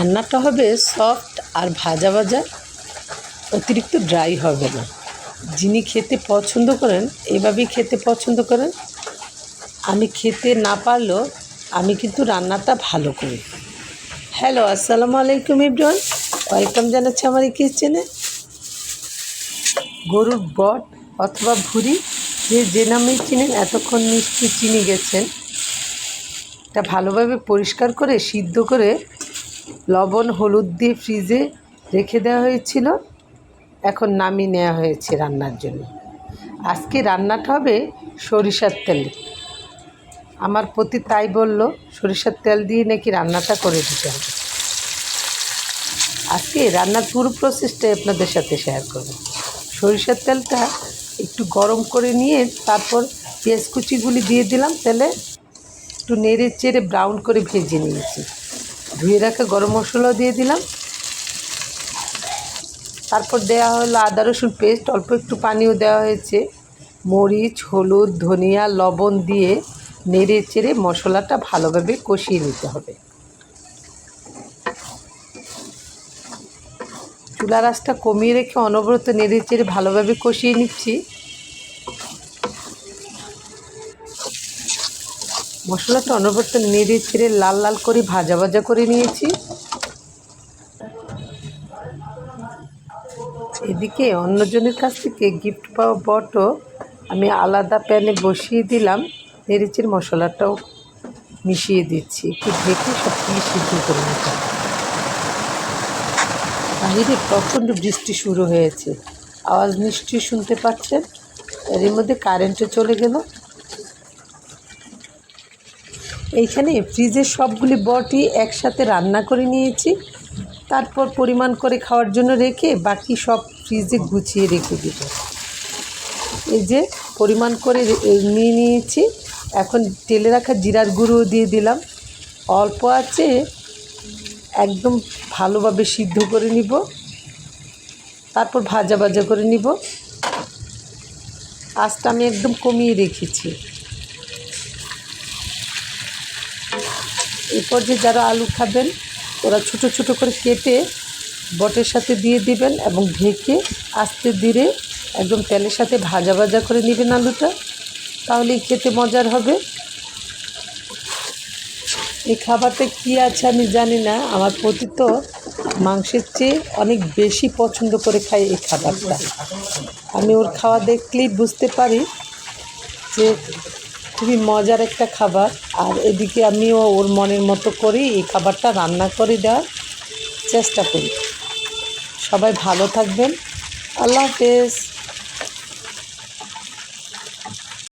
রান্নাটা হবে সফট আর ভাজা ভাজা, অতিরিক্ত ড্রাই হবে না। যিনি খেতে পছন্দ করেন এভাবেই খেতে পছন্দ করেন। আমি খেতে না পারলেও আমি কিন্তু রান্নাটা ভালো করি। হ্যালো, আসসালামু আলাইকুম এভরিওয়ান, ওয়েলকাম জানাচ্ছি আমার এই কিচেনে। গরুর বট অথবা ভুঁড়ি যে নামেই চিনেন এতক্ষণ নিশ্চয়ই চিনে গেছেন। এটা ভালোভাবে পরিষ্কার করে সিদ্ধ করে লবণ হলুদ দিয়ে ফ্রিজে রেখে দেওয়া হয়েছিল। এখন নামিয়ে নেওয়া হয়েছে রান্নার জন্য। আজকে রান্নাটা হবে সরিষার তেলে। আমার পতি তাই বলল সরিষার তেল দিয়ে নাকি রান্নাটা করে দিতে হবে। আজকে রান্নার পুরো প্রসেসটাই আপনাদের সাথে শেয়ার করব। সরিষার তেলটা একটু গরম করে নিয়ে তারপর পেঁয়াজ কুচিগুলি দিয়ে দিলাম তেলে, একটু নেড়ে চেড়ে ব্রাউন করে ভেজে নিয়েছি। ধুয়ে রাখা গরম মশলাও দিয়ে দিলাম। তারপর দেওয়া হলো আদা রসুন পেস্ট, অল্প একটু পানিও দেওয়া হয়েছে। মরিচ হলুদ ধনিয়া লবণ দিয়ে নেড়ে চেড়ে মশলাটা ভালোভাবে কষিয়ে নিতে হবে। চুলার আঁচটা কমিয়ে রেখে অনবরত নেড়ে চেড়ে ভালোভাবে কষিয়ে নিচ্ছি। মশলাটা অনবরত নেড়ে চেড়ে লাল লাল করে ভাজা ভাজা করে নিয়েছি। এদিকে অন্যজনের কাছ থেকে গিফট পাওয়া বটও আমি আলাদা প্যানে বসিয়ে দিলাম। নেড়ে চেড়ে মশলাটাও মিশিয়ে দিচ্ছি, একটু ঢেকে সব কিছু সিদ্ধ করে নিতে হবে। বাইরে প্রচণ্ড বৃষ্টি শুরু হয়েছে, আওয়াজ নিশ্চয়ই শুনতে পাচ্ছেন। এর মধ্যে কারেন্টও চলে গেল। এইখানে ফ্রিজের সবগুলি বটই একসাথে রান্না করে নিয়েছি। তারপর পরিমাণ করে খাওয়ার জন্য রেখে বাকি সব ফ্রিজে গুছিয়ে রেখে দেব। এই যে পরিমাণ করে নিয়ে নিয়েছি। এখন তেলে রাখা জিরার গুঁড়ো দিয়ে দিলাম। অল্প আছে একদম ভালোভাবে সিদ্ধ করে নিব, তারপর ভাজা ভাজা করে নিব। আঁচটা আমি একদম কমিয়ে রেখেছি। এরপর যে যারা আলু খাবেন ওরা ছোট ছোট করে কেটে বটের সাথে দিয়ে দিবেন এবং ঢেকে আস্তে ধীরে একদম তেলের সাথে ভাজা ভাজা করে নেবেন আলুটা, তাহলেই খেতে মজার হবে। এই খাবারটা কী আছে আমি জানি না, আমার প্রতি তো মাংসের চেয়ে অনেক বেশি পছন্দ করে খাই এই খাবারটা। আমি ওর খাওয়া দেখলেই বুঝতে পারি যে খুবই মজার একটা খাবার। আর এদিকে আমিও ওর মনের মতো করেই এই খাবারটা রান্না করে দেওয়ার চেষ্টা করি। সবাই ভালো থাকবেন, আল্লাহ হাফেজ।